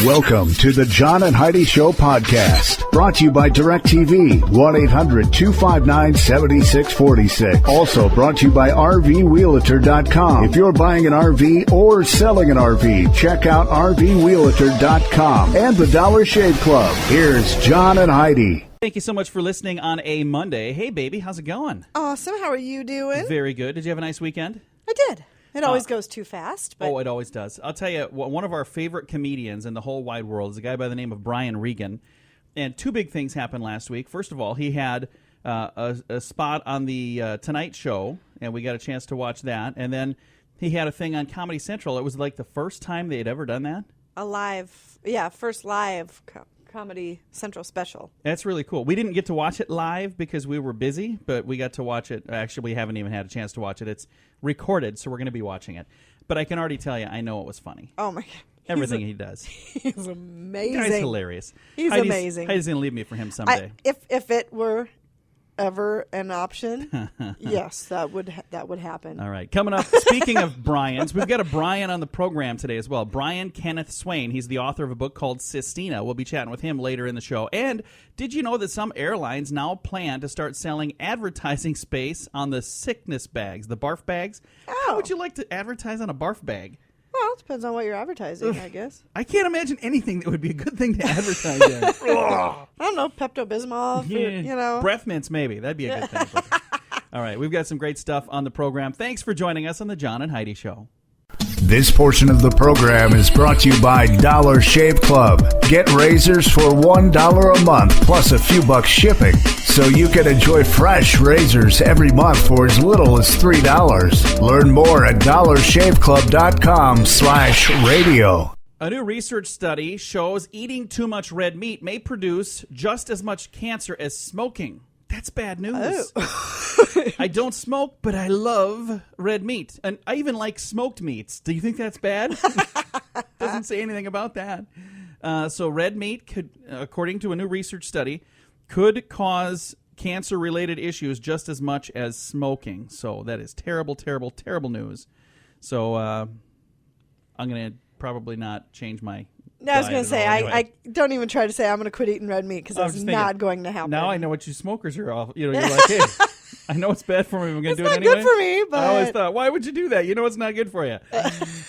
Welcome to the John and Heidi Show podcast, brought to you by DirecTV, 1-800-259-7646. Also brought to you by RVRealtor.com. If you're buying an RV or selling an RV, check out RVRealtor.com and the Dollar Shave Club. Here's John and Heidi. Thank you so much for listening on a Monday. Hey, baby, how's it going? Awesome. How are you doing? Very good. Did you have a nice weekend? I did. It always goes too fast. But... Oh, it always does. I'll tell you, one of our favorite comedians in the whole wide world is a guy by the name of Brian Regan. And two big things happened last week. First of all, he had a spot on the Tonight Show, and we got a chance to watch that. And then he had a thing on Comedy Central. It was like the first time they had ever done that. First live Comedy Central special. That's really cool. We didn't get to watch it live because we were busy, but we got to watch it. Actually, we haven't even had a chance to watch it. It's recorded, so we're going to be watching it. But I can already tell you, I know it was funny. Oh, my God. Everything he does. He's amazing. He's hilarious. He's amazing. Heidi's going to leave me for him someday. If it were ever an option, yes, that would happen. All right. Coming up, speaking of Brians, we've got a Brian on the program today as well. BrianKennethSwain. He's the author of a book called Sistina. We'll be chatting with him later in the show. And did you know that some airlines now plan to start selling advertising space on the sickness bags, the barf bags? Oh. How would you like to advertise on a barf bag? Well, it depends on what you're advertising, I guess. I can't imagine anything that would be a good thing to advertise in. I don't know, Pepto-Bismol, Breath mints, maybe. That'd be a good thing. All right, we've got some great stuff on the program. Thanks for joining us on the John and Heidi Show. This portion of the program is brought to you by Dollar Shave Club. Get razors for $1 a month plus a few bucks shipping, so you can enjoy fresh razors every month for as little as $3. Learn more at dollarshaveclub.com/radio. A new research study shows eating too much red meat may produce just as much cancer as smoking. That's bad news. Oh. I don't smoke, but I love red meat. And I even like smoked meats. Do you think that's bad? Doesn't say anything about that. So red meat could, according to a new research study, could cause cancer-related issues just as much as smoking. So that is terrible, terrible, terrible news. So I'm going to probably not change my I was going to say, anyway. I don't even try to say I'm going to quit eating red meat because that's not going to happen. Now I know what you smokers are off. You're like, hey, I know it's bad for me. I'm going to do it anyway. It's not good for me, but... I always thought, why would you do that? You know it's not good for you.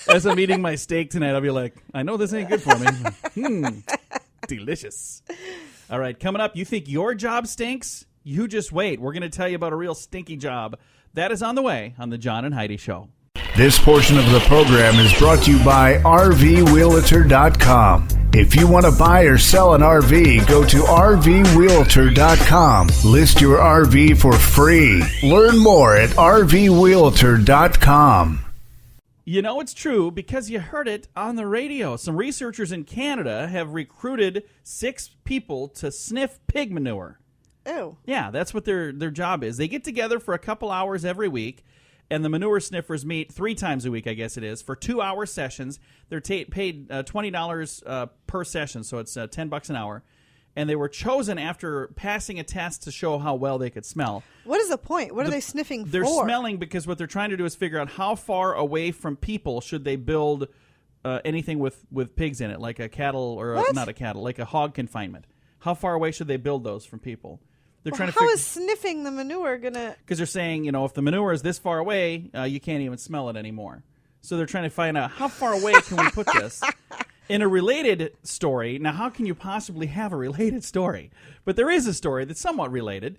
As I'm eating my steak tonight, I'll be like, I know this ain't good for me. Delicious. All right, coming up, you think your job stinks? You just wait. We're going to tell you about a real stinky job. That is on the way on the John and Heidi Show. This portion of the program is brought to you by RVRealtor.com. If you want to buy or sell an RV, go to RVRealtor.com. List your RV for free. Learn more at RVRealtor.com. You know it's true because you heard it on the radio. Some researchers in Canada have recruited 6 people to sniff pig manure. Ew. Yeah, that's what their job is. They get together for a couple hours every week. And the manure sniffers meet 3 times a week, I guess it is, for 2-hour sessions. They're paid $20 per session, so it's $10 an hour. And they were chosen after passing a test to show how well they could smell. What is the point? What are they sniffing for? They're smelling because what they're trying to do is figure out how far away from people should they build anything with pigs in it, like a cattle or not a cattle, like a hog confinement. How far away should they build those from people? How is sniffing the manure going to... Because they're saying, if the manure is this far away, you can't even smell it anymore. So they're trying to find out how far away can we put this. In a related story, now how can you possibly have a related story? But there is a story that's somewhat related.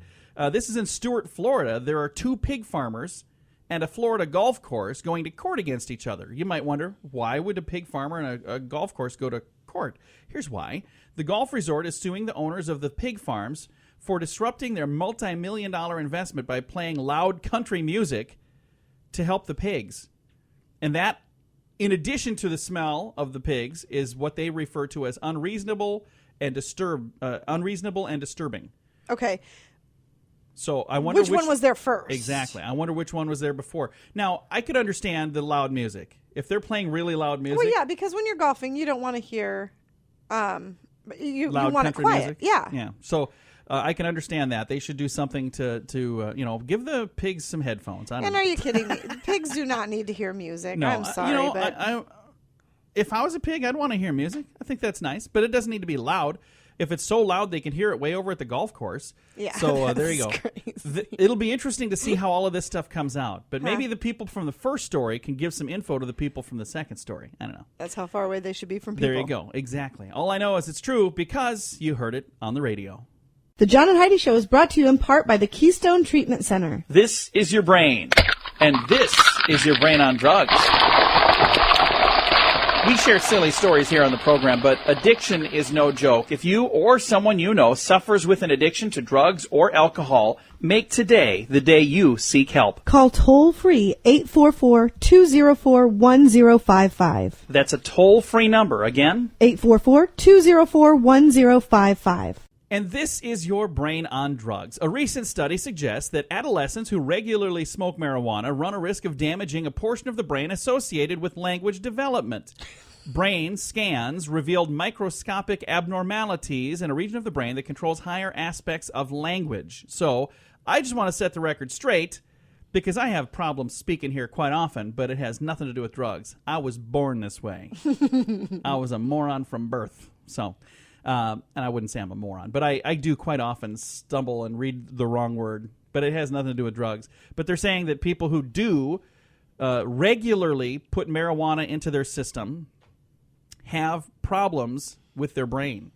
This is in Stuart, Florida. There are 2 pig farmers and a Florida golf course going to court against each other. You might wonder, why would a pig farmer and a golf course go to court? Here's why. The golf resort is suing the owners of the pig farms for disrupting their multi-million-dollar investment by playing loud country music to help the pigs. And that, in addition to the smell of the pigs, is what they refer to as unreasonable and disturbing. Okay. So I wonder which one was there first. Exactly. I wonder which one was there before. Now, I could understand the loud music. If they're playing really loud music. Well, yeah, because when you're golfing, you don't want to hear you want it quiet. Music. Yeah. Yeah. So I can understand that. They should do something to give the pigs some headphones. I don't know. Are you kidding me? Pigs do not need to hear music. No, I'm sorry, but if I was a pig, I'd want to hear music. I think that's nice, but it doesn't need to be loud. If it's so loud, they can hear it way over at the golf course. Yeah. So there you go. It'll be interesting to see how all of this stuff comes out. But maybe the people from the first story can give some info to the people from the second story. I don't know. That's how far away they should be from people. There you go. Exactly. All I know is it's true because you heard it on the radio. The John and Heidi Show is brought to you in part by the Keystone Treatment Center. This is your brain, and this is your brain on drugs. We share silly stories here on the program, but addiction is no joke. If you or someone you know suffers with an addiction to drugs or alcohol, make today the day you seek help. Call toll-free 844-204-1055. That's a toll-free number. Again? 844-204-1055. And this is your brain on drugs. A recent study suggests that adolescents who regularly smoke marijuana run a risk of damaging a portion of the brain associated with language development. Brain scans revealed microscopic abnormalities in a region of the brain that controls higher aspects of language. So I just want to set the record straight because I have problems speaking here quite often, but it has nothing to do with drugs. I was born this way. I was a moron from birth. So... and I wouldn't say I'm a moron, but I do quite often stumble and read the wrong word, but it has nothing to do with drugs. But they're saying that people who do regularly put marijuana into their system have problems with their brain.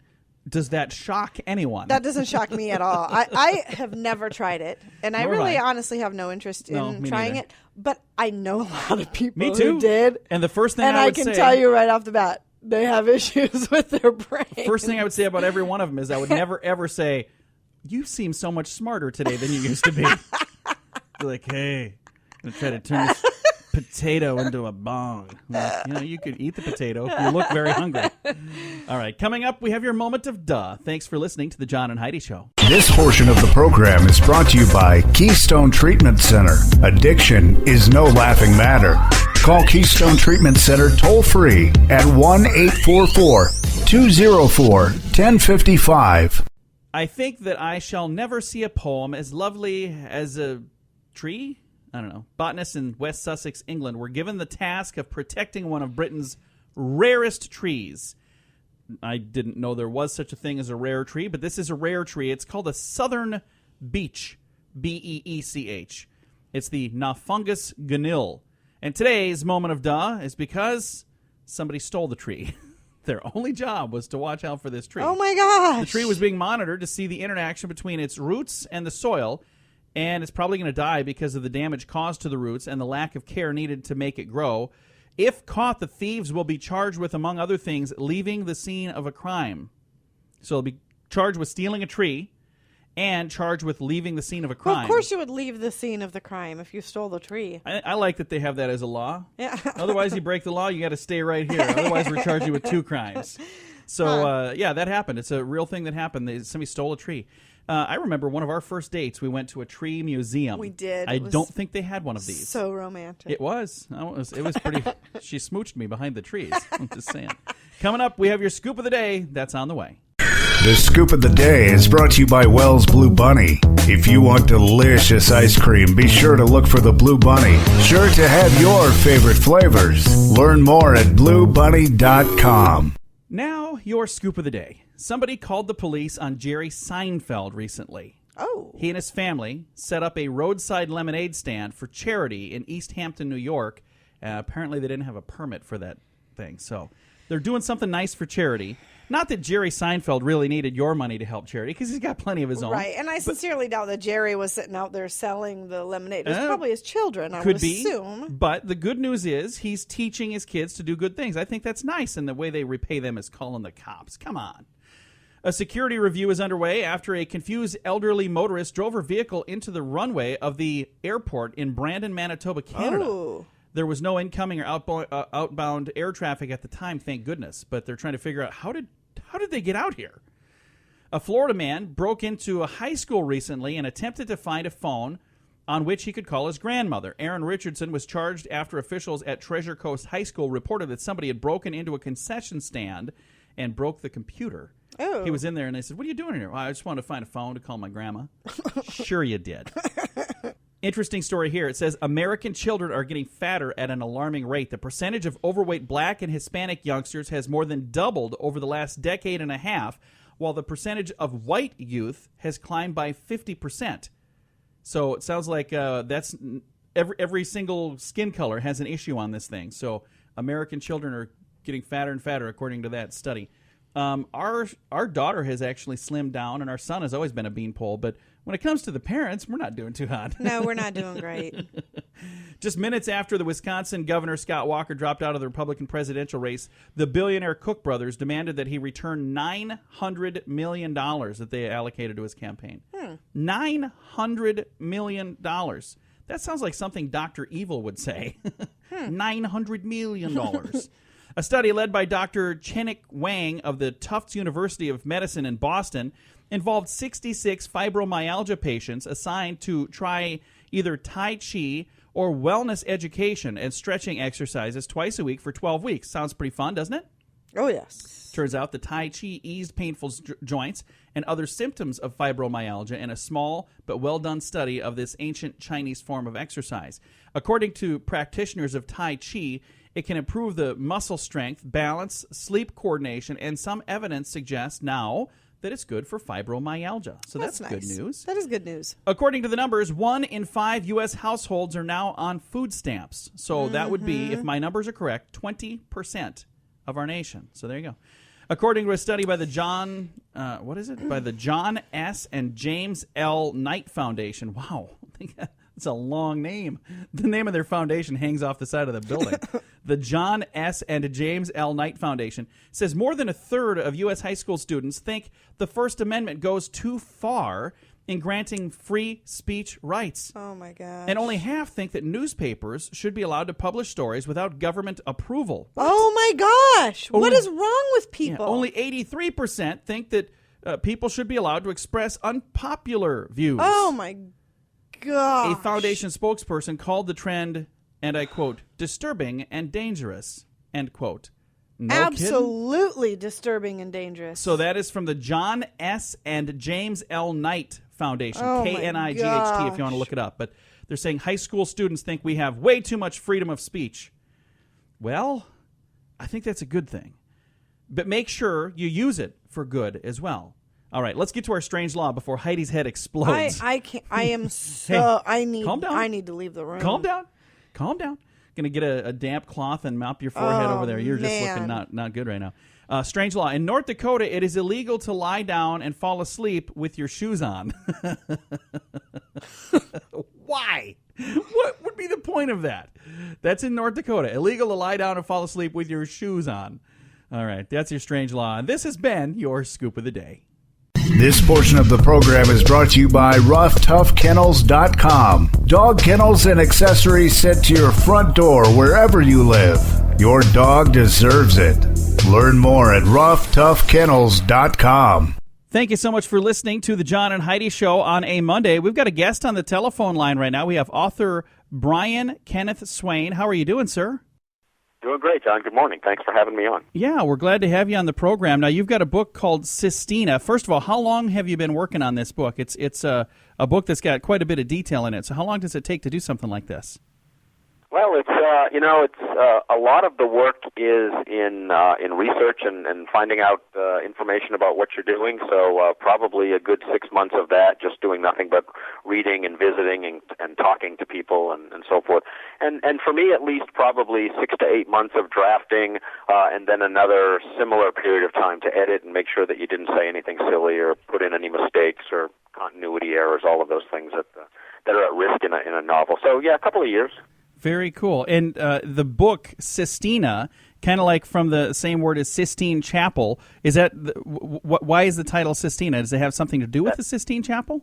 Does that shock anyone? That doesn't shock me at all. I have never tried it, and I really honestly have no interest in trying it, but I know a lot of people who did. And the first thing I can tell you right off the bat, they have issues with their brain. First thing I would say about every one of them is I would never, ever say, you seem so much smarter today than you used to be. Be like, hey, I'm going to try to turn this potato into a bong. Like, you could eat the potato. You look very hungry. All right, coming up, we have your moment of duh. Thanks for listening to the John and Heidi Show. This portion of the program is brought to you by Keystone Treatment Center. Addiction is no laughing matter. Call Keystone Treatment Center toll-free at 1-844-204-1055. I think that I shall never see a poem as lovely as a tree. I don't know. Botanists in West Sussex, England, were given the task of protecting one of Britain's rarest trees. I didn't know there was such a thing as a rare tree, but this is a rare tree. It's called a southern beech, B-E-E-C-H. It's the Nofungus gonil. And today's moment of duh is because somebody stole the tree. Their only job was to watch out for this tree. Oh, my gosh. The tree was being monitored to see the interaction between its roots and the soil, and it's probably going to die because of the damage caused to the roots and the lack of care needed to make it grow. If caught, the thieves will be charged with, among other things, leaving the scene of a crime. So they'll be charged with stealing a tree and charged with leaving the scene of a crime. Well, of course you would leave the scene of the crime if you stole the tree. I like that they have that as a law. Yeah. Otherwise, you break the law, you got to stay right here. Otherwise, we're charging you with 2 crimes. So, yeah, that happened. It's a real thing that happened. Somebody stole a tree. I remember one of our first dates, we went to a tree museum. We did. I don't think they had one of these. So romantic. It was. It was pretty. She smooched me behind the trees. I'm just saying. Coming up, we have your scoop of the day. That's on the way. The Scoop of the Day is brought to you by Wells Blue Bunny. If you want delicious ice cream, be sure to look for the Blue Bunny. Sure to have your favorite flavors. Learn more at bluebunny.com. Now, your scoop of the day. Somebody called the police on Jerry Seinfeld recently. Oh. He and his family set up a roadside lemonade stand for charity in East Hampton, New York. Apparently, they didn't have a permit for that thing. So they're doing something nice for charity. Not that Jerry Seinfeld really needed your money to help charity, because he's got plenty of his own. Right, and I sincerely doubt that Jerry was sitting out there selling the lemonade. It was probably his children, I would assume. But the good news is he's teaching his kids to do good things. I think that's nice, and the way they repay them is calling the cops. Come on. A security review is underway after a confused elderly motorist drove her vehicle into the runway of the airport in Brandon, Manitoba, Canada. Oh. There was no incoming or outbound air traffic at the time, thank goodness. But they're trying to figure out how did they get out here? A Florida man broke into a high school recently and attempted to find a phone on which he could call his grandmother. Aaron Richardson was charged after officials at Treasure Coast High School reported that somebody had broken into a concession stand and broke the computer. Oh. He was in there, and they said, "What are you doing here?" "Well, I just wanted to find a phone to call my grandma." "Sure you did." Interesting story here. It says American children are getting fatter at an alarming rate. The percentage of overweight Black and Hispanic youngsters has more than doubled over the last decade and a half, while the percentage of white youth has climbed by 50%. So it sounds like that's every single skin color has an issue on this thing. So American children are getting fatter and fatter, according to that study. Our daughter has actually slimmed down, and our son has always been a beanpole, but when it comes to the parents, we're not doing too hot. No, we're not doing great. Just minutes after the Wisconsin Governor Scott Walker dropped out of the Republican presidential race, the billionaire Koch brothers demanded that he return $900 million that they allocated to his campaign. $900 million. That sounds like something Dr. Evil would say. $900 million. A study led by Dr. Chenik Wang of the Tufts University of Medicine in Boston involved 66 fibromyalgia patients assigned to try either Tai Chi or wellness education and stretching exercises twice a week for 12 weeks. Sounds pretty fun, doesn't it? Oh, yes. Turns out the Tai Chi eased painful joints and other symptoms of fibromyalgia in a small but well-done study of this ancient Chinese form of exercise. According to practitioners of Tai Chi, it can improve the muscle strength, balance, sleep coordination, and some evidence suggests now that it's good for fibromyalgia. So that's nice. Good news. That is good news. According to the numbers, 1 in 5 U.S. households are now on food stamps. So that would be, if my numbers are correct, 20% of our nation. So there you go. According to a study by the John S. and James L. Knight Foundation. Wow, that's a long name. The name of their foundation hangs off the side of the building. The John S. and James L. Knight Foundation says more than a third of U.S. high school students think the First Amendment goes too far in granting free speech rights. Oh, my gosh. And only half think that newspapers should be allowed to publish stories without government approval. What? Oh, my gosh. What is wrong with people? Yeah, only 83% think that people should be allowed to express unpopular views. Oh, my gosh. A foundation spokesperson called the trend, and I quote, disturbing and dangerous, end quote. No Absolutely kidding? Disturbing and dangerous. So that is from the John S. and James L. Knight Foundation, oh KNIGHT, if you want to look it up. But they're saying high school students think we have way too much freedom of speech. Well, I think that's a good thing. But make sure you use it for good as well. All right, let's get to our strange law before Heidi's head explodes. I can't. I am so. Hey, calm down. I need to leave the room. Calm down. Gonna get a damp cloth and mop your forehead over there. You're just looking not good right now. Strange law. In North Dakota, it is illegal to lie down and fall asleep with your shoes on. Why? What would be the point of that? That's in North Dakota. Illegal to lie down and fall asleep with your shoes on. All right, that's your strange law. And this has been your Scoop of the Day. This portion of the program is brought to you by RoughToughKennels.com. Dog kennels and accessories sent to your front door wherever you live. Your dog deserves it. Learn more at RoughToughKennels.com. Thank you so much for listening to the John and Heidi Show on a Monday. We've got a guest on the telephone line right now. We have author Brian Kenneth Swain. How are you doing, sir? Doing great, John. Good morning. Thanks for having me on. Yeah, we're glad to have you on the program. Now, you've got a book called Sistina. First of all, how long have you been working on this book? It's a book that's got quite a bit of detail in it. So how long does it take to do something like this? Well, it's a lot of the work is in research and finding out information about what you're doing. So probably a good 6 months of that, just doing nothing but reading and visiting and talking to people and so forth. And for me, at least, probably 6 to 8 months of drafting, and then another similar period of time to edit and make sure that you didn't say anything silly or put in any mistakes or continuity errors, all of those things that are at risk in a novel. So yeah, a couple of years. Very cool. And the book, Sistina, kind of like from the same word as Sistine Chapel, is that why is the title Sistina? Does it have something to do with the Sistine Chapel?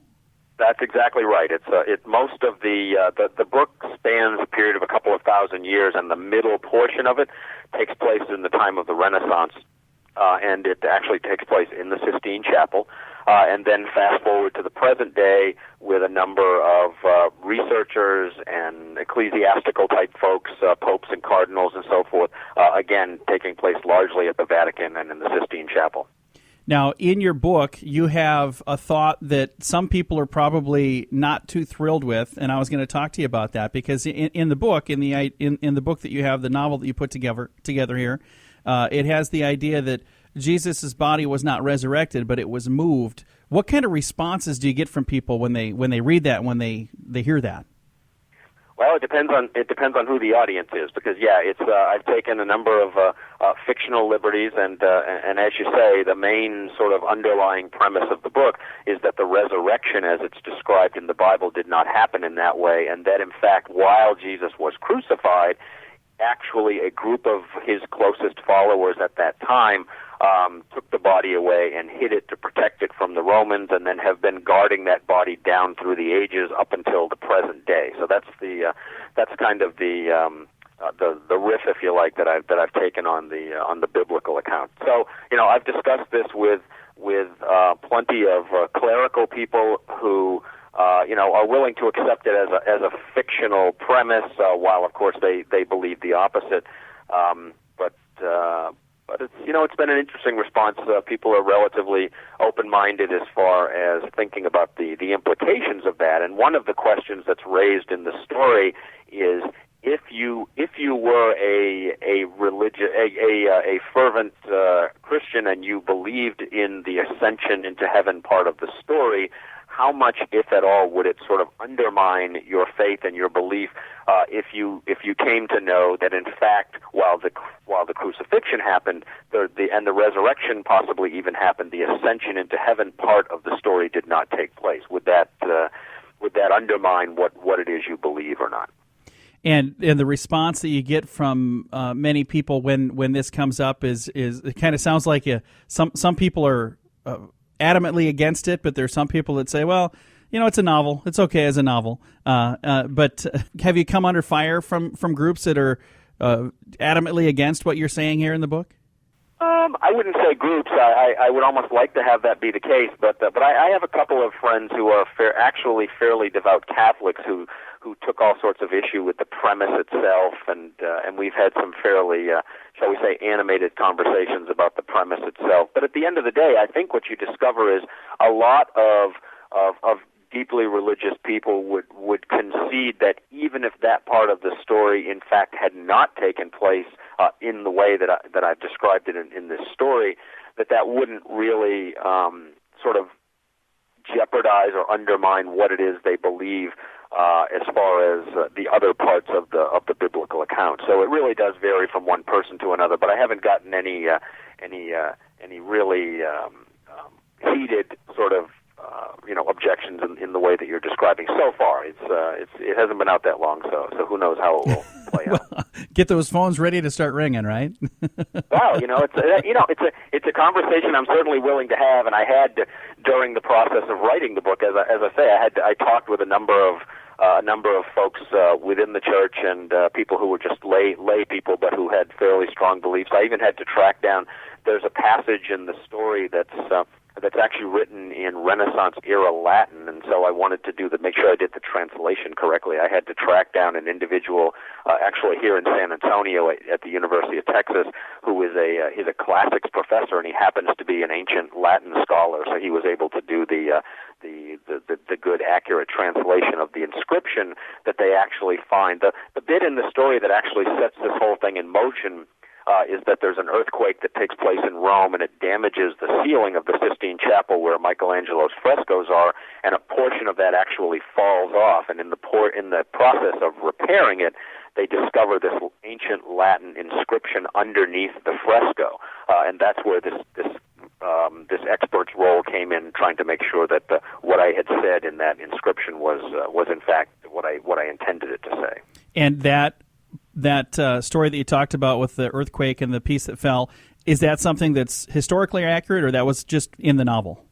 That's exactly right. It's most of the book spans a period of a couple of thousand years, and the middle portion of it takes place in the time of the Renaissance, and it actually takes place in the Sistine Chapel. And then fast forward to the present day with a number of researchers and ecclesiastical type folks, popes and cardinals and so forth, again taking place largely at the Vatican and in the Sistine Chapel. Now, in your book, you have a thought that some people are probably not too thrilled with, and I was going to talk to you about that because in the book, in the book that you have, the novel that you put together here, it has the idea that Jesus' body was not resurrected, but it was moved. What kind of responses do you get from people when they read that, when they hear that? Well, it depends on who the audience is, because it's I've taken a number of fictional liberties, and as you say, the main sort of underlying premise of the book is that the resurrection, as it's described in the Bible, did not happen in that way, and that in fact, while Jesus was crucified, actually a group of his closest followers at that time took the body away and hid it to protect it from the Romans, and then have been guarding that body down through the ages up until the present day. So that's kind of the riff, if you like, that I've taken on the biblical account. So I've discussed this with plenty of clerical people who are willing to accept it as a fictional premise, while of course they believe the opposite. But it's been an interesting response. People are relatively open-minded as far as thinking about the implications of that. And one of the questions that's raised in the story is, if you were a fervent Christian and you believed in the ascension into heaven part of the story, how much, if at all, would it sort of undermine your faith and your belief if you came to know that in fact, while the crucifixion happened, and the resurrection possibly even happened, the ascension into heaven part of the story did not take place? Would that undermine what it is you believe or not? And the response that you get from many people when this comes up is it kind of sounds like some people are adamantly against it, but there's some people that say, well, it's a novel. It's okay as a novel. But have you come under fire from groups that are adamantly against what you're saying here in the book? I wouldn't say groups. I would almost like to have that be the case, but I have a couple of friends who are actually fairly devout Catholics who took all sorts of issue with the premise itself, and we've had some fairly, shall we say, animated conversations about the premise itself. But at the end of the day, I think what you discover is a lot of deeply religious people would concede that even if that part of the story, in fact, had not taken place in the way that I've described it in this story, that wouldn't really sort of jeopardize or undermine what it is they believe as far as the other parts of the biblical account. So it really does vary from one person to another. But I haven't gotten any really heated sort of objections in the way that you're describing so far. It hasn't been out that long, so who knows how it will play out. Get those phones ready to start ringing, right? Well, it's a conversation I'm certainly willing to have, and I had to, during the process of writing the book, as I say, I talked with a number of folks within the church and people who were just lay people, but who had fairly strong beliefs. I even had to track down. There's a passage in the story that's actually written in Renaissance-era Latin, and so I wanted to make sure I did the translation correctly. I had to track down an individual, actually here in San Antonio at the University of Texas, who is he's a classics professor, and he happens to be an ancient Latin scholar, so he was able to do the good, accurate translation of the inscription that they actually find. The bit in the story that actually sets this whole thing in motion is that there's an earthquake that takes place in Rome, and it damages the ceiling of the Sistine Chapel where Michelangelo's frescoes are, and a portion of that actually falls off. And in the process of repairing it, they discover this ancient Latin inscription underneath the fresco, and that's where this expert's role came in, trying to make sure that what I had said in that inscription was in fact what I intended it to say. And that story that you talked about with the earthquake and the piece that fell, is that something that's historically accurate, or that was just in the novel?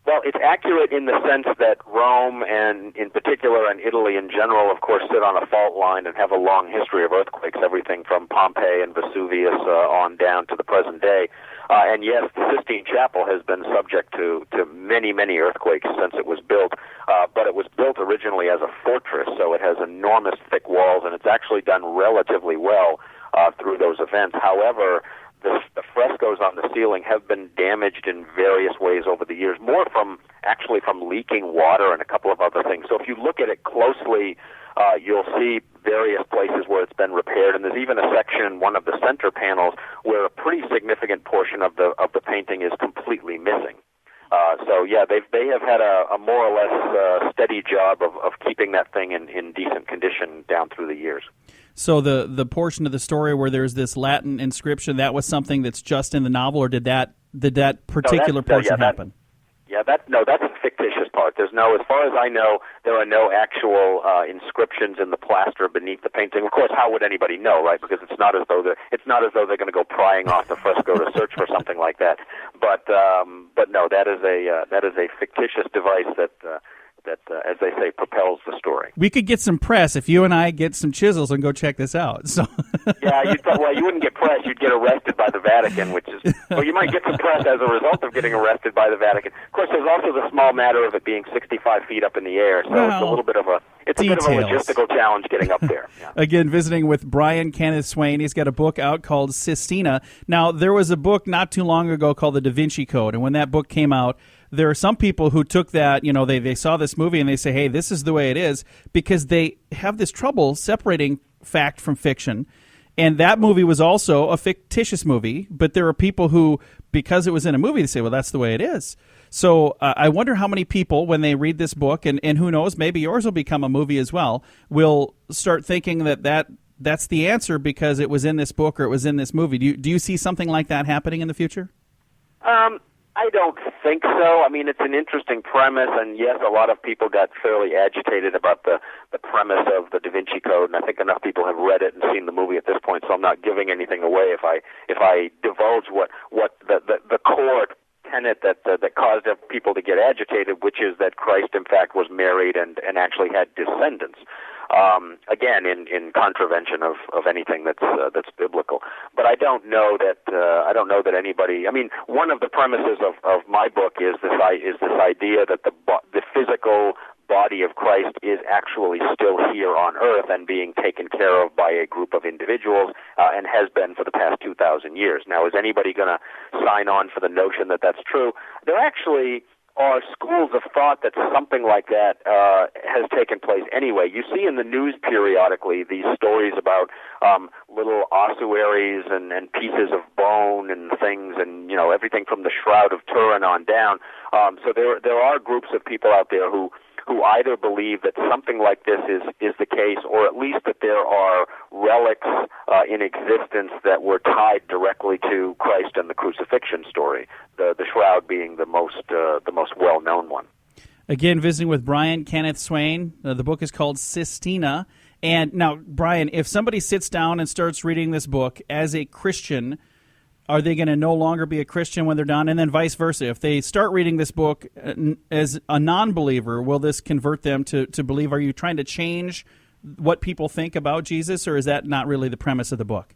Well, it's accurate in the sense that Rome, and in particular, and Italy in general, of course, sit on a fault line and have a long history of earthquakes, everything from Pompeii and Vesuvius on down to the present day. And yes, the Sistine Chapel has been subject to many, many earthquakes since it was built, but it was built originally as a fortress, so it has enormous thick walls, and it's actually done relatively well through those events. However, the frescoes on the ceiling have been damaged in various ways over the years, more from leaking water and a couple of other things. So if you look at it closely, you'll see various places where it's been repaired, and there's even a section in one of the center panels where a pretty significant portion of the painting is completely missing. So they have had a more or less steady job of keeping that thing in decent condition down through the years. So the portion of the story where there's this Latin inscription, that was something that's just in the novel, or did that particular portion happen? That's the fictitious part. There's no, as far as I know, there are no actual inscriptions in the plaster beneath the painting. Of course, how would anybody know, right? Because it's not as though they're going to go prying off the fresco to search for something like that. But no, that is a fictitious device that, as they say, propels the story. We could get some press if you and I get some chisels and go check this out. So you wouldn't get press. You'd get arrested by the Vatican, you might get some press as a result of getting arrested by the Vatican. Of course, there's also the small matter of it being 65 feet up in the air, so it's a bit of a logistical challenge getting up there. Yeah. Again, visiting with Brian Kenneth Swain. He's got a book out called Sistina. Now, there was a book not too long ago called The Da Vinci Code, and when that book came out, there are some people who took that, they saw this movie and they say, hey, this is the way it is, because they have this trouble separating fact from fiction. And that movie was also a fictitious movie, but there are people who, because it was in a movie, they say, well, that's the way it is. So I wonder how many people, when they read this book, and who knows, maybe yours will become a movie as well, will start thinking that's the answer because it was in this book or it was in this movie. Do you see something like that happening in the future? I don't think so. I mean, it's an interesting premise, and yes, a lot of people got fairly agitated about the premise of the Da Vinci Code, and I think enough people have read it and seen the movie at this point, so I'm not giving anything away if I divulge what the core tenet that caused people to get agitated, which is that Christ, in fact, was married and actually had descendants. Again, in contravention of anything that's biblical. But I don't know that anybody. I mean, one of the premises of my book is this idea that the physical body of Christ is actually still here on earth and being taken care of by a group of individuals, and has been for the past 2,000 years. Now, is anybody going to sign on for the notion that that's true? There actually are schools of thought that something like that has taken place anyway. You see in the news periodically these stories about little ossuaries and pieces of bone and things, and everything from the Shroud of Turin on down. So there are groups of people out there who either believe that something like this is the case, or at least that there are relics in existence that were tied directly to Christ and the crucifixion story, the shroud being the most well-known one. Again, visiting with Brian Kenneth Swain. The book is called Sistina. And now, Brian, if somebody sits down and starts reading this book as a Christian, are they going to no longer be a Christian when they're done? And then vice versa. If they start reading this book as a non-believer, will this convert them to believe? Are you trying to change what people think about Jesus, or is that not really the premise of the book?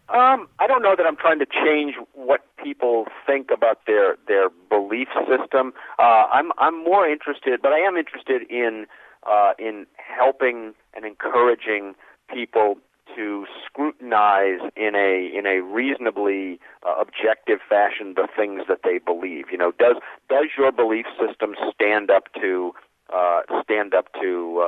I don't know that I'm trying to change what people think about their belief system. I'm more interested, but I am interested in helping and encouraging people to scrutinize in a reasonably objective fashion the things that they believe. Does your belief system stand up to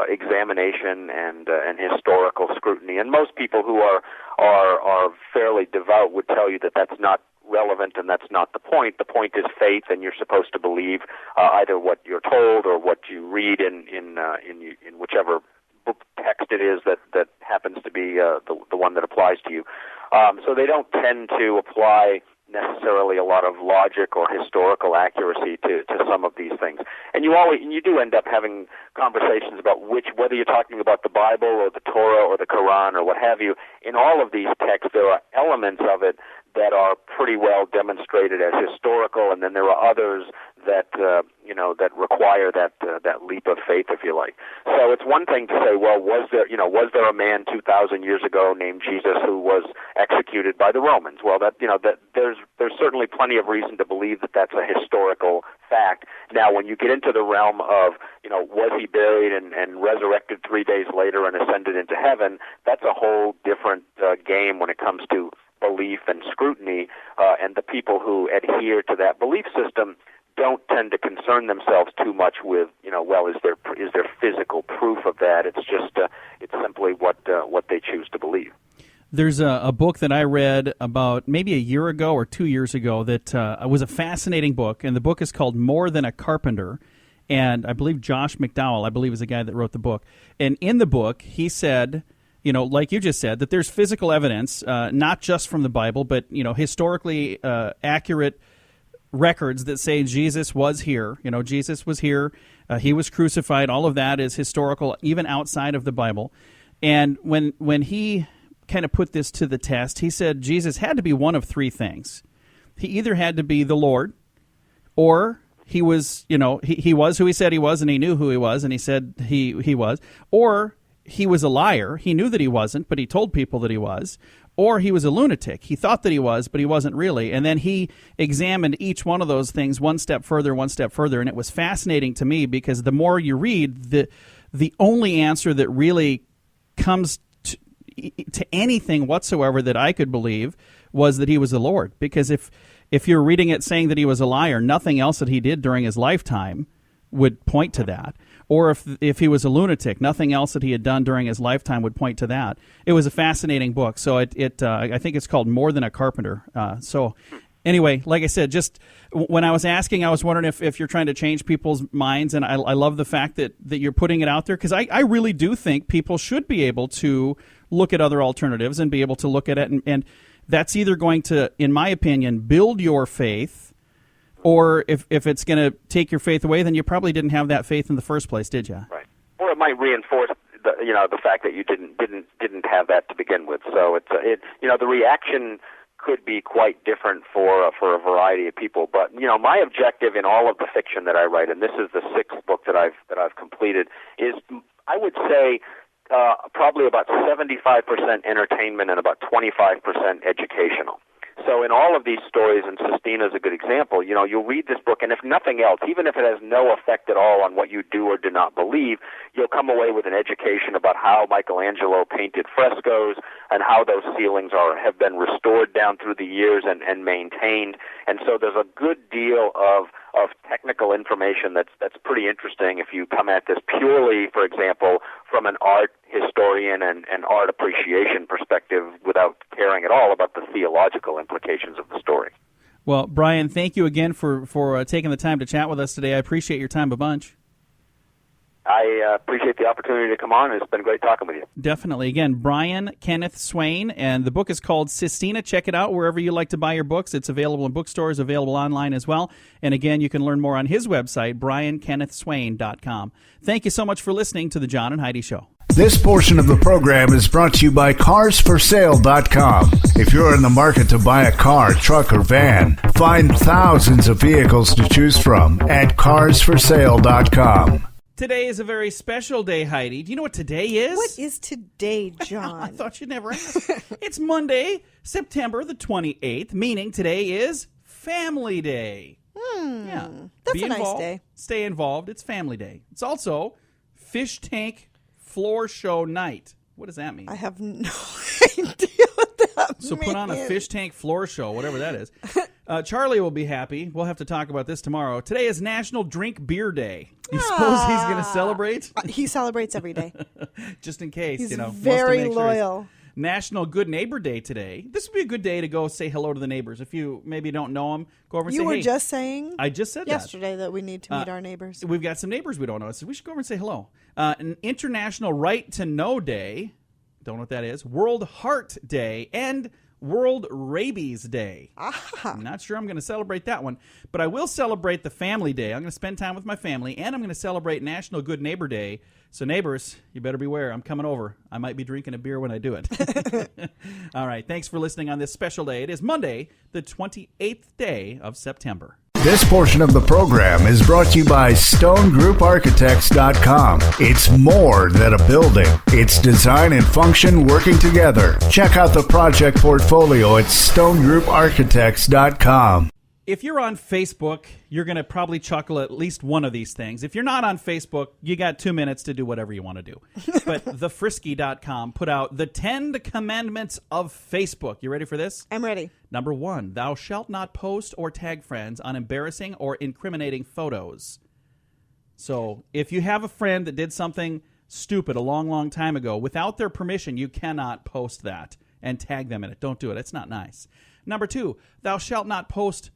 examination and historical scrutiny? And most people who are fairly devout would tell you that that's not relevant and that's not the point. The point is faith, and you're supposed to believe either what you're told or what you read in whichever book text it is that happens to be the one that applies to you. So they don't tend to apply necessarily a lot of logic or historical accuracy to some of these things. And you do end up having conversations about whether you're talking about the Bible or the Torah or the Quran or what have you. In all of these texts, there are elements of it that are pretty well demonstrated as historical, and then there are others that that require that leap of faith, if you like. So it's one thing to say, well, was there a man 2,000 years ago named Jesus who was executed by the Romans? Well, that there's certainly plenty of reason to believe that that's a historical fact. Now, when you get into the realm of was he buried and resurrected 3 days later and ascended into heaven, that's a whole different game when it comes to belief and scrutiny, and the people who adhere to that belief system don't tend to concern themselves too much with, well, is there physical proof of that? It's just it's simply what they choose to believe. There's a book that I read about maybe a year ago or 2 years ago that was a fascinating book, and the book is called More Than a Carpenter, and I believe Josh McDowell, is the guy that wrote the book. And in the book, he said, like you just said, that there's physical evidence, not just from the Bible, but, historically accurate records that say Jesus was here. Jesus was here. He was crucified. All of that is historical, even outside of the Bible. And when he kind of put this to the test, he said Jesus had to be one of three things. He either had to be the Lord, or he was, he was who he said he was, and he knew who he was, and he said he was, or he was a liar. He knew that he wasn't, but he told people that he was. Or he was a lunatic. He thought that he was, but he wasn't really. And then he examined each one of those things one step further, and it was fascinating to me because the more you read, the only answer that really comes to anything whatsoever that I could believe was that he was the Lord. Because if you're reading it saying that he was a liar, nothing else that he did during his lifetime would point to that. Or if he was a lunatic, nothing else that he had done during his lifetime would point to that. It was a fascinating book. So I think it's called More Than a Carpenter. So anyway, like I said, just when I was asking, I was wondering if you're trying to change people's minds, and I love the fact that you're putting it out there, because I really do think people should be able to look at other alternatives and be able to look at it, and that's either going to, in my opinion, build your faith, or if it's going to take your faith away, then you probably didn't have that faith in the first place, did you? Right. Or it might reinforce the fact that you didn't have that to begin with. So the reaction could be quite different for a variety of people. But my objective in all of the fiction that I write, and this is the sixth book that I've completed, is I would say probably about 75% entertainment and about 25% educational. So in all of these stories, and Sistina is a good example, you'll read this book, and if nothing else, even if it has no effect at all on what you do or do not believe, you'll come away with an education about how Michelangelo painted frescoes and how those ceilings have been restored down through the years and maintained. And so there's a good deal of technical information that's pretty interesting if you come at this purely, for example, from an art historian and art appreciation perspective without caring at all about the theological implications of the story. Well, Brian, thank you again for taking the time to chat with us today. I appreciate your time a bunch. I appreciate the opportunity to come on, and it's been great talking with you. Definitely. Again, BrianKennethSwain, and the book is called Sistina. Check it out wherever you like to buy your books. It's available in bookstores, available online as well. And again, you can learn more on his website, BrianKennethSwain.com. Thank you so much for listening to The John and Heidi Show. This portion of the program is brought to you by CarsForSale.com. If you're in the market to buy a car, truck, or van, find thousands of vehicles to choose from at CarsForSale.com. Today is a very special day, Heidi. Do you know what today is? What is today, John? I thought you'd never ask. It's Monday, September the 28th, meaning today is Family Day. Yeah. That's a nice day. Stay involved. It's Family Day. It's also Fish Tank Floor Show Night. What does that mean? I have no idea what that means. So put on a fish tank floor show, whatever that is. Charlie will be happy. We'll have to talk about this tomorrow. Today is National Drink Beer Day. You suppose he's going to celebrate? He celebrates every day. Just in case, he's very loyal. National Good Neighbor Day today. This would be a good day to go say hello to the neighbors. If you maybe don't know them, go over and say, hey. You were just saying I just said yesterday that we need to meet our neighbors. We've got some neighbors we don't know. So we should go over and say hello. An International Right to Know Day. Don't know what that is. World Heart Day and World Rabies Day. I'm not sure I'm going to celebrate that one, but I will celebrate the Family Day. I'm going to spend time with my family, and I'm going to celebrate National Good Neighbor Day. So neighbors, you better beware. I'm coming over. I might be drinking a beer when I do it. All right. Thanks for listening on this special day. It is Monday, the 28th day of September. This portion of the program is brought to you by StoneGroupArchitects.com. It's more than a building. It's design and function working together. Check out the project portfolio at StoneGroupArchitects.com. if you're on Facebook, you're going to probably chuckle at least one of these things. If you're not on Facebook, you got 2 minutes to do whatever you want to do. But thefrisky.com put out the 10 commandments of Facebook. You ready for this? I'm ready. Number 1, thou shalt not post or tag friends on embarrassing or incriminating photos. So if you have a friend that did something stupid a long, long time ago, without their permission, you cannot post that and tag them in it. Don't do it. It's not nice. Number 2, thou shalt not post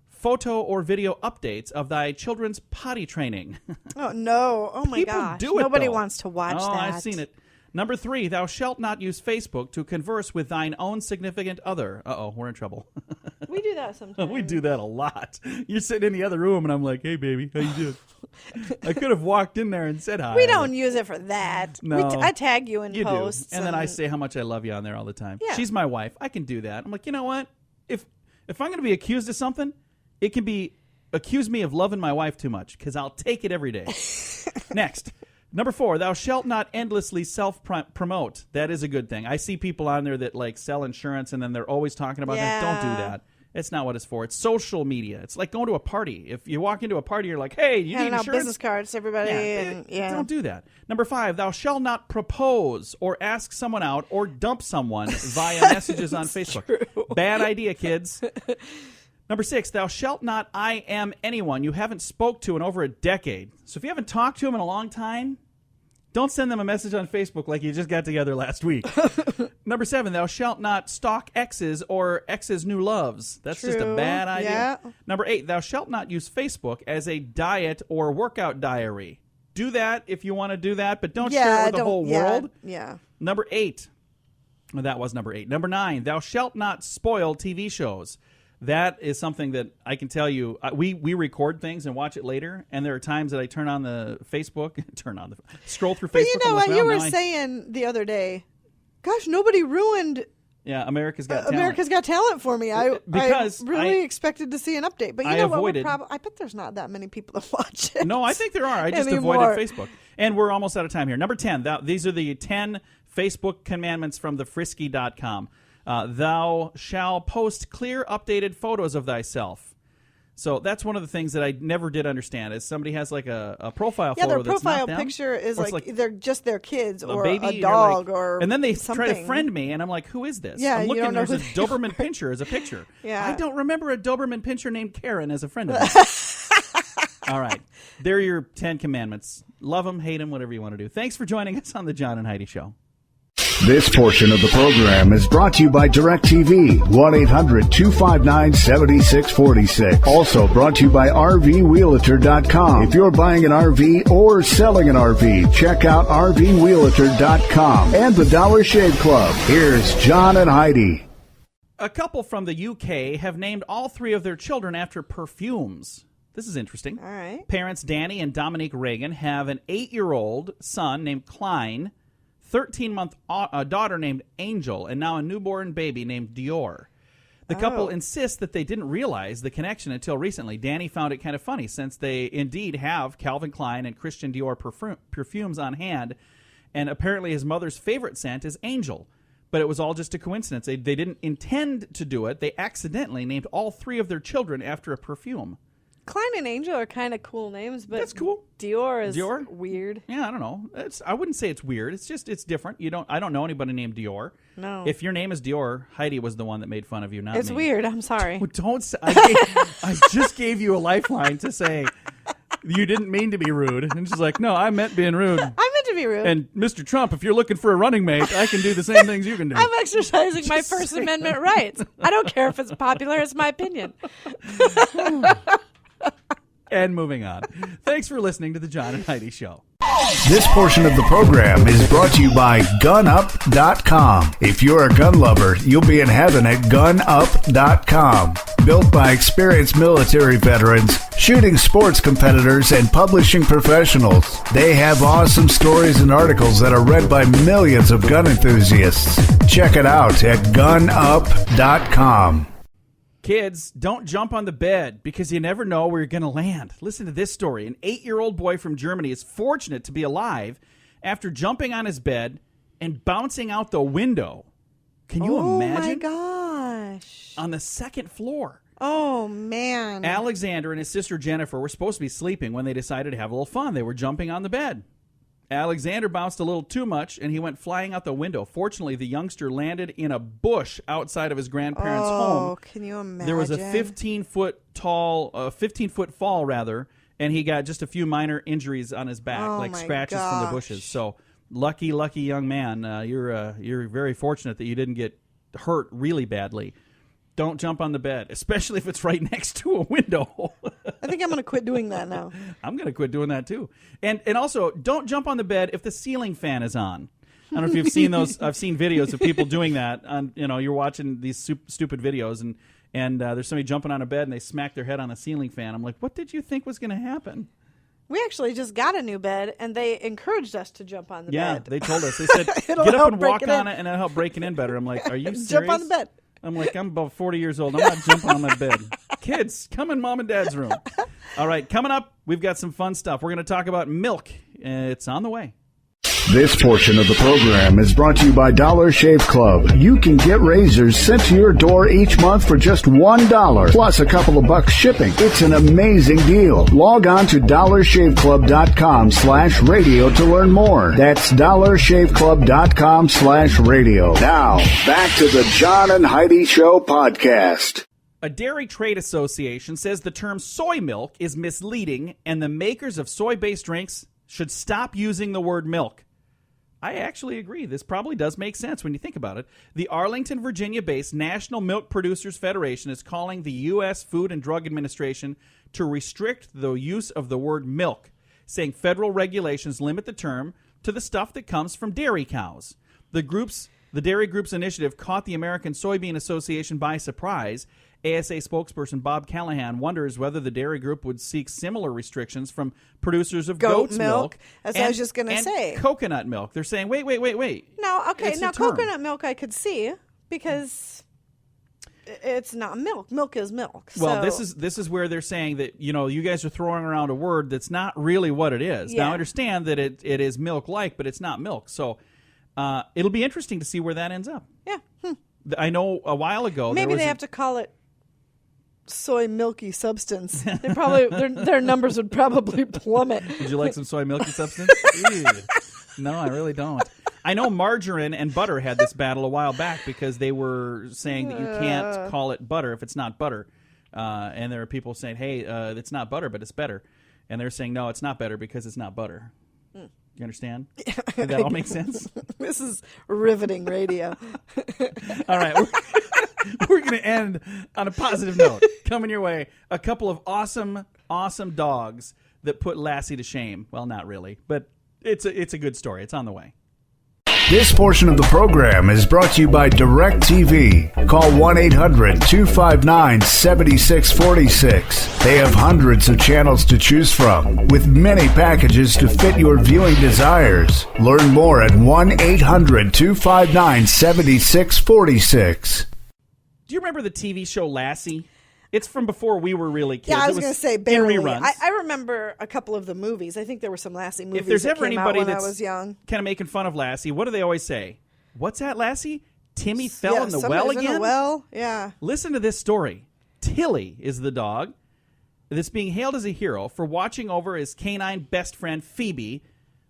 photo or video updates of thy children's potty training. Oh, no. Oh, my gosh. Do it, Nobody though. wants to watch that. Oh, I've seen it. Number 3, thou shalt not use Facebook to converse with thine own significant other. Uh-oh, we're in trouble. We do that sometimes. We do that a lot. You're sitting in the other room, and I'm like, hey, baby, how you doing? I could have walked in there and said hi. We don't use it for that. No. I tag you in you posts. Do. And then I say how much I love you on there all the time. Yeah. She's my wife. I can do that. I'm like, you know what? If I'm going to be accused of something, it can be accuse me of loving my wife too much, because I'll take it every day. Next. Number 4, thou shalt not endlessly self-promote. That is a good thing. I see people on there that like sell insurance and then they're always talking about it. Don't do that. It's not what it's for. It's social media. It's like going to a party. If you walk into a party, you're like, hey, you need insurance? Business cards to everybody. Don't do that. Number 5, thou shalt not propose or ask someone out or dump someone via messages on Facebook. True. Bad idea, kids. Number 6, thou shalt not I am anyone you haven't spoke to in over a decade. So if you haven't talked to them in a long time, don't send them a message on Facebook like you just got together last week. Number 7, thou shalt not stalk exes or exes' new loves. That's True. just a bad idea. Yeah. Number 8, thou shalt not use Facebook as a diet or workout diary. Do that if you want to do that, but don't share it with the whole world. Yeah. Number 8. Well, that was number 8. Number 9, thou shalt not spoil TV shows. That is something that I can tell you. We record things and watch it later, and there are times that I turn on the Facebook, scroll through Facebook. But you know what you were saying the other day? Gosh, nobody ruined. Yeah, America's Got Talent. America's Got Talent for me. I really expected to see an update, but you know what? I bet there's not that many people that watch it. No, I think there are. I just avoided Facebook, and we're almost out of time here. Number 10. These are the 10 Facebook commandments from thefrisky.com. Thou shalt post clear, updated photos of thyself. So that's one of the things that I never did understand. Is somebody has like a profile photo their that's profile not them, picture is like they're just their kids or baby, a dog and then they something. try to friend me, and I'm like, who is this? Yeah, I'm looking. you don't know there's a Doberman Pinscher as a picture. Yeah, I don't remember a Doberman Pinscher named Karen as a friend of mine. All right, they're your 10 commandments. Love them, hate them, whatever you want to do. Thanks for joining us on the John and Heidi Show. This portion of the program is brought to you by DirecTV, 1-800-259-7646. Also brought to you by RVWheelator.com. If you're buying an RV or selling an RV, check out RVWheelator.com and the Dollar Shave Club. Here's John and Heidi. A couple from the UK have named all 3 of their children after perfumes. This is interesting. All right. Parents Danny and Dominique Reagan have an 8-year-old son named Klein, 13-month daughter named Angel, and now a newborn baby named Dior. The couple insists that they didn't realize the connection until recently. Danny found it kind of funny since they indeed have Calvin Klein and Christian Dior perfumes on hand, and apparently his mother's favorite scent is Angel. But it was all just a coincidence. They didn't intend to do it. They accidentally named all 3 of their children after a perfume. Klein and Angel are kind of cool names, but that's cool. Dior is weird. Yeah, I don't know. I wouldn't say it's weird. It's just it's different. I don't know anybody named Dior. No. If your name is Dior, Heidi was the one that made fun of you, not it's me. Weird. I'm sorry. I just gave you a lifeline to say you didn't mean to be rude, and she's like, "No, I meant being rude. I meant to be rude." And Mr. Trump, if you're looking for a running mate, I can do the same things you can do. I'm exercising my First Amendment rights. I don't care if it's popular. It's my opinion. And moving on. Thanks for listening to the John and Heidi Show. This portion of the program is brought to you by GunUp.com. If you're a gun lover, you'll be in heaven at GunUp.com. Built by experienced military veterans, shooting sports competitors, and publishing professionals. They have awesome stories and articles that are read by millions of gun enthusiasts. Check it out at GunUp.com. Kids, don't jump on the bed because you never know where you're going to land. Listen to this story. An 8-year-old boy from Germany is fortunate to be alive after jumping on his bed and bouncing out the window. Can you imagine? Oh, my gosh. On the second floor. Oh, man. Alexander and his sister Jennifer were supposed to be sleeping when they decided to have a little fun. They were jumping on the bed. Alexander bounced a little too much, and he went flying out the window. Fortunately, the youngster landed in a bush outside of his grandparents' home. Oh, can you imagine? There was a 15-foot fall, rather, and he got just a few minor injuries on his back, scratches from the bushes. So, lucky young man. You're very fortunate that you didn't get hurt really badly. Don't jump on the bed, especially if it's right next to a window. I think I'm going to quit doing that now. I'm going to quit doing that too. And also, don't jump on the bed if the ceiling fan is on. I don't know if you've seen those. I've seen videos of people doing that. You're watching these stupid videos, and there's somebody jumping on a bed and they smack their head on a ceiling fan. I'm like, what did you think was going to happen? We actually just got a new bed, and they encouraged us to jump on the bed. Yeah, they told us. They said, get up and walk on it, and it'll help break it in better. I'm like, are you serious? Jump on the bed. I'm like, I'm about 40 years old. I'm not jumping on my bed. Kids, come in Mom and Dad's room. All right, coming up, we've got some fun stuff. We're going to talk about milk. It's on the way. This portion of the program is brought to you by Dollar Shave Club. You can get razors sent to your door each month for just $1 plus a couple of bucks shipping. It's an amazing deal. Log on to dollarshaveclub.com/radio to learn more. That's dollarshaveclub.com/radio. Now, back to the John and Heidi Show podcast. A dairy trade association says the term soy milk is misleading and the makers of soy-based drinks should stop using the word milk. I actually agree. This probably does make sense when you think about it. The Arlington, Virginia-based National Milk Producers Federation is calling the U.S. Food and Drug Administration to restrict the use of the word milk, saying federal regulations limit the term to the stuff that comes from dairy cows. The Dairy Group's initiative caught the American Soybean Association by surprise. ASA spokesperson Bob Callahan wonders whether the dairy group would seek similar restrictions from producers of goat's milk. As I was just going to say. Coconut milk. They're saying, wait. No, okay. Now, coconut milk I could see because it's not milk. Milk is milk. Well, this is where they're saying that, you guys are throwing around a word that's not really what it is. Yeah. Now, I understand that it is milk-like, but it's not milk. So it'll be interesting to see where that ends up. Yeah. I know a while ago. Maybe they have to call it soy milky substance. They probably their numbers would probably plummet. Would you like some soy milky substance? Ew. No, I really don't. I know margarine and butter had this battle a while back because they were saying that you can't call it butter if it's not butter. And there are people saying, hey, it's not butter, but it's better. And they're saying, no, it's not better because it's not butter. You understand? Did that all make sense? This is riveting radio. All right. We're going to end on a positive note. Coming your way, a couple of awesome dogs that put Lassie to shame. Well, not really, but it's a good story. It's on the way. This portion of the program is brought to you by DirecTV. Call 1-800-259-7646. They have hundreds of channels to choose from, with many packages to fit your viewing desires. Learn more at 1-800-259-7646. Do you remember the TV show Lassie? It's from before we were really kids. Yeah, I was going to say barely. In reruns. I remember a couple of the movies. I think there were some Lassie movies. If there's that ever came anybody out when that's I was young, kind of making fun of Lassie, what do they always say? What's that, Lassie? Timmy fell in the well again? In the well, yeah. Listen to this story. Tilly is the dog that's being hailed as a hero for watching over his canine best friend Phoebe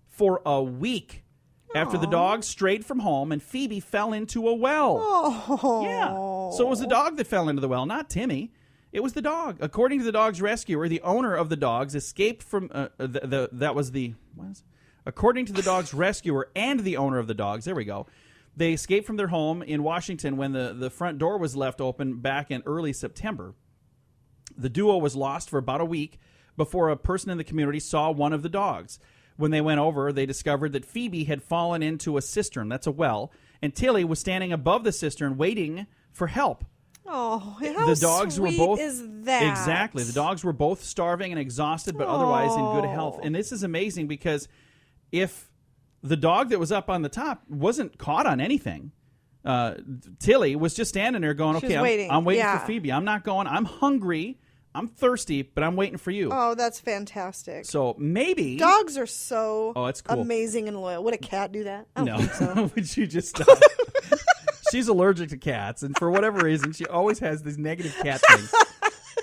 for a week. After the dog strayed from home and Phoebe fell into a well. Oh. Yeah. So it was the dog that fell into the well, not Timmy. It was the dog. According to the dog's rescuer, the owner of the dogs escaped from According to the dog's rescuer and the owner of the dogs, there we go. They escaped from their home in Washington when the front door was left open back in early September. The duo was lost for about a week before a person in the community saw one of the dogs. When they went over, they discovered that Phoebe had fallen into a cistern, that's a well, and Tilly was standing above the cistern waiting for help. Oh, how the dogs sweet were both, is that? Exactly. The dogs were both starving and exhausted, but otherwise in good health. And this is amazing because if the dog that was up on the top wasn't caught on anything, Tilly was just standing there going, okay, I'm waiting for Phoebe. I'm not going. I'm hungry. I'm thirsty, but I'm waiting for you. Oh, that's fantastic. So maybe dogs are so it's cool. Amazing and loyal. Would a cat do that? I don't think so. Would you just stop? She's allergic to cats, and for whatever reason, she always has these negative cat things.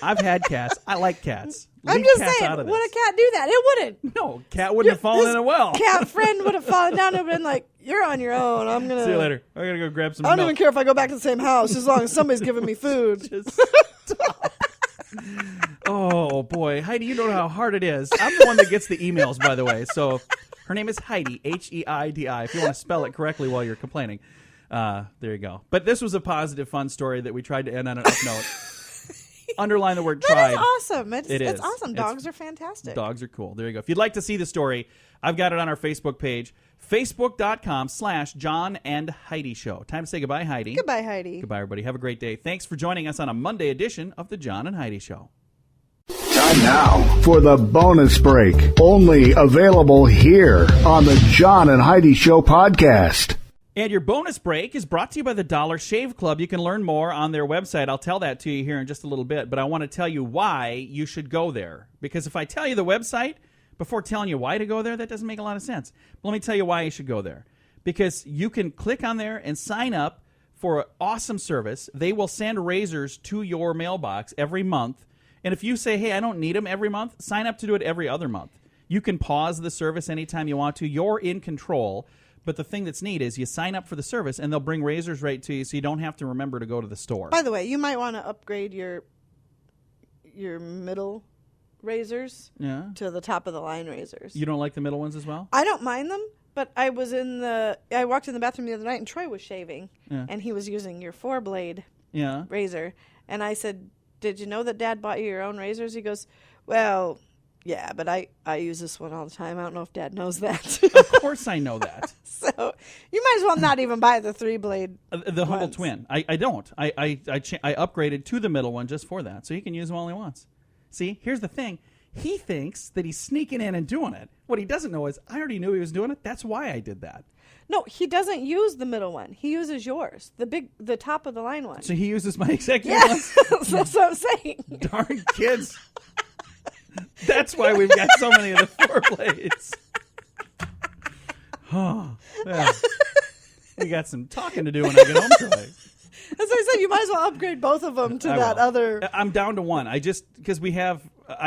I've had cats. I like cats. I'm just saying, would a cat do that? It wouldn't. No, cat wouldn't have fallen in a well. Cat friend would have fallen down and been like, "You're on your own. I'm gonna see you later. I'm gonna go grab some. I don't even care if I go back to the same house as long as somebody's giving me food." Just stop. Oh boy, Heidi, you don't know how hard it is. I'm the one that gets the emails, by the way. So her name is Heidi, Heidi. If you want to spell it correctly while you're complaining, there you go. But this was a positive, fun story that we tried to end on an up note. Underline the word tried. That is awesome. It's awesome. Dogs are fantastic. Dogs are cool. There you go. If you'd like to see the story, I've got it on our Facebook page, facebook.com/John and Heidi Show. Time to say goodbye, Heidi. Goodbye, Heidi. Goodbye, everybody. Have a great day. Thanks for joining us on a Monday edition of the John and Heidi Show. Time now for the bonus break. Only available here on the John and Heidi Show podcast. And your bonus break is brought to you by the Dollar Shave Club. You can learn more on their website. I'll tell that to you here in just a little bit, but I want to tell you why you should go there. Because if I tell you the website before telling you why to go there, that doesn't make a lot of sense. But let me tell you why you should go there. Because you can click on there and sign up for an awesome service. They will send razors to your mailbox every month. And if you say, hey, I don't need them every month, sign up to do it every other month. You can pause the service anytime you want to. You're in control. But the thing that's neat is you sign up for the service, and they'll bring razors right to you, so you don't have to remember to go to the store. By the way, you might want to upgrade your middle razors to the top of the line razors. You don't like the middle ones as well? I don't mind them, but I walked in the bathroom the other night, and Troy was shaving, and he was using your 4-blade razor. And I said, did you know that Dad bought you your own razors? He goes, well, yeah, but I use this one all the time. I don't know if Dad knows that. Of course I know that. So you might as well not even buy the 3-blade. The Humble Twin. I don't. I upgraded to the middle one just for that, so he can use them all he wants. See, here's the thing. He thinks that he's sneaking in and doing it. What he doesn't know is I already knew he was doing it. That's why I did that. No, he doesn't use the middle one. He uses yours, the top of the line one. So he uses my executive one? That's what I'm saying. Darn kids. That's why we've got so many of the 4-blades. Oh, yeah. We got some talking to do when I get home today. As I said, you might as well upgrade both of them to that other. I'm down to one. I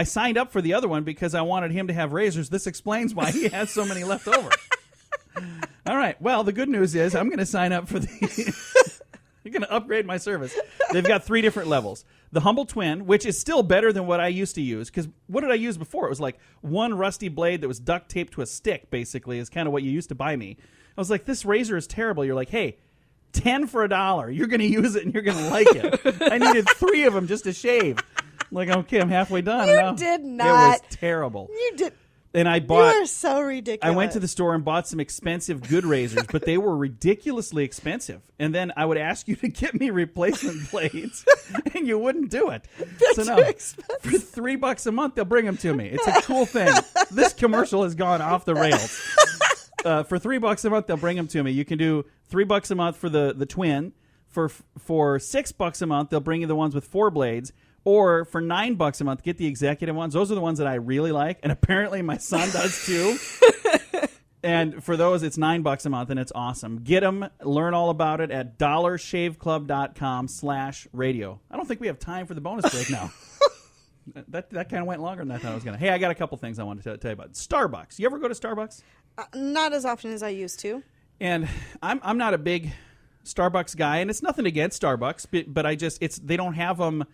signed up for the other one because I wanted him to have razors. This explains why he has so many left over. All right. Well, the good news is I'm going to sign up for You're going to upgrade my service. They've got 3 different levels. The Humble Twin, which is still better than what I used to use. Because what did I use before? It was like one rusty blade that was duct taped to a stick, basically, is kind of what you used to buy me. I was like, this razor is terrible. You're like, hey, 10 for $1. You're going to use it and you're going to like it. I needed 3 of them just to shave. I'm like, okay, I'm halfway done. You did not. It was terrible. You did. And I bought. You are so ridiculous. I went to the store and bought some expensive good razors, but they were ridiculously expensive. And then I would ask you to get me replacement blades, and you wouldn't do it. They're too expensive. For $3 a month, they'll bring them to me. It's a cool thing. This commercial has gone off the rails. For $3 a month, they'll bring them to me. You can do $3 a month for the twin. For $6 a month, they'll bring you the ones with 4 blades. Or for $9 a month, get the executive ones. Those are the ones that I really like, and apparently my son does too. And for those, it's $9 a month, and it's awesome. Get them. Learn all about it at dollarshaveclub.com/radio. I don't think we have time for the bonus break now. That kind of went longer than I thought it was going to. Hey, I got a couple things I wanted to tell you about. Starbucks. You ever go to Starbucks? Not as often as I used to. And I'm not a big Starbucks guy, and it's nothing against Starbucks, but they don't have them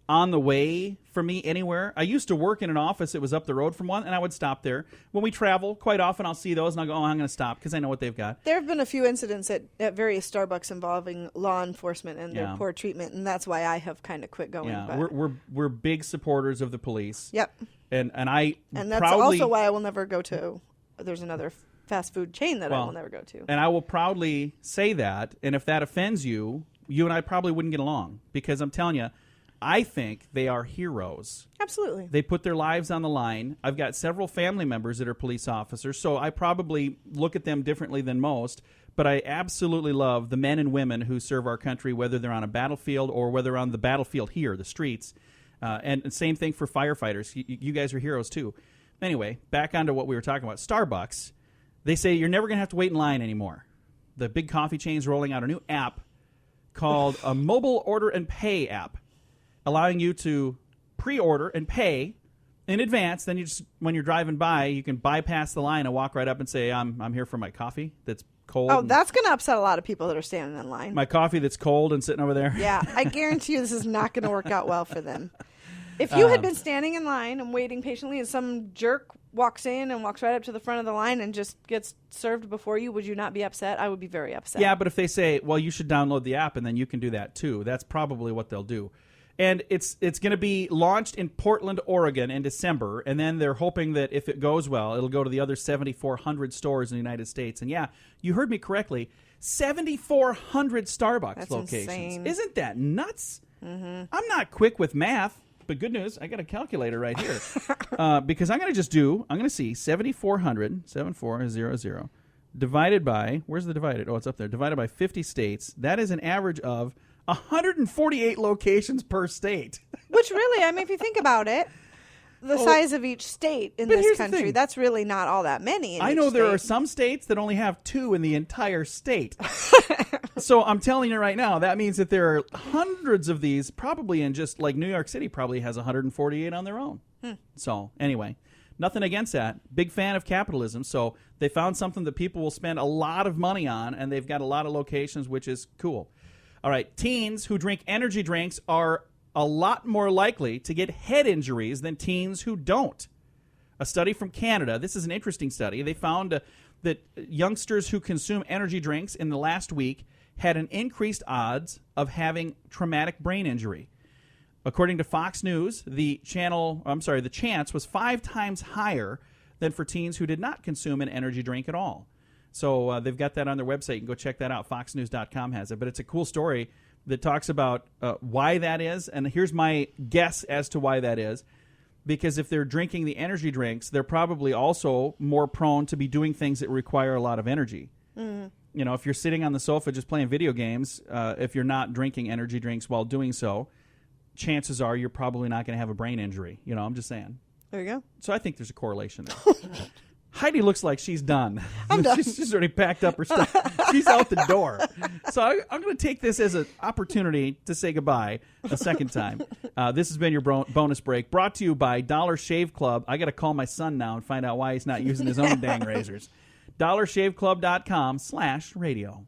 on the way for me anywhere. I used to work in an office that was up the road from one, and I would stop there. When we travel, quite often I'll see those, and I'll go, I'm going to stop because I know what they've got. There have been a few incidents at various Starbucks involving law enforcement and their poor treatment, and that's why I have kind of quit going. Yeah, we're big supporters of the police. Yep. And that's also why I will never go to. There's another fast food chain that I will never go to. And I will proudly say that, and if that offends you, you and I probably wouldn't get along, because I'm telling you, I think they are heroes. Absolutely. They put their lives on the line. I've got several family members that are police officers, so I probably look at them differently than most, but I absolutely love the men and women who serve our country, whether they're on a battlefield or whether they're on the battlefield here, the streets. And same thing for firefighters. You guys are heroes, too. Anyway, back onto what we were talking about. Starbucks, they say you're never going to have to wait in line anymore. The big coffee chain's rolling out a new app called a mobile order and pay app, allowing you to pre-order and pay in advance. Then you just, when you're driving by, you can bypass the line and walk right up and say, I'm here for my coffee that's cold. Oh, that's going to upset a lot of people that are standing in line. My coffee that's cold and sitting over there. Yeah, I guarantee you this is not going to work out well for them. If you had been standing in line and waiting patiently and some jerk walks in and walks right up to the front of the line and just gets served before you, would you not be upset? I would be very upset. Yeah, but if they say, well, you should download the app and then you can do that too, that's probably what they'll do. And it's going to be launched in Portland, Oregon in December, and then they're hoping that if it goes well, it'll go to the other 7,400 stores in the United States. And yeah, you heard me correctly, 7,400 Starbucks That's locations. insane. Isn't that nuts? Mm-hmm. I'm not quick with math, but good news, I got a calculator right here. Because I'm going to see 7,400 divided by, where's the divided? Oh, it's up there. Divided by 50 states. That is an average of 148 locations per state. Which really, I mean, if you think about it, the size of each state in this country, that's really not all that many. I know there are some states that only have 2 in the entire state. So I'm telling you right now, that means that there are hundreds of these, probably in just like New York City probably has 148 on their own. So anyway, nothing against that. Big fan of capitalism. So they found something that people will spend a lot of money on, and they've got a lot of locations, which is cool. All right, teens who drink energy drinks are a lot more likely to get head injuries than teens who don't. A study from Canada, this is an interesting study, they found that youngsters who consume energy drinks in the last week had an increased odds of having traumatic brain injury. According to Fox News, the chance was 5 times higher than for teens who did not consume an energy drink at all. So they've got that on their website. You can go check that out. FoxNews.com has it. But it's a cool story that talks about why that is. And here's my guess as to why that is. Because if they're drinking the energy drinks, they're probably also more prone to be doing things that require a lot of energy. Mm-hmm. You know, if you're sitting on the sofa just playing video games, if you're not drinking energy drinks while doing so, chances are you're probably not going to have a brain injury. You know, I'm just saying. There you go. So I think there's a correlation there. Heidi looks like she's done. I'm done. She's already packed up her stuff. She's out the door. So I'm going to take this as an opportunity to say goodbye a second time. This has been your bonus break, brought to you by Dollar Shave Club. I got to call my son now and find out why he's not using his own dang razors. DollarShaveClub.com/radio.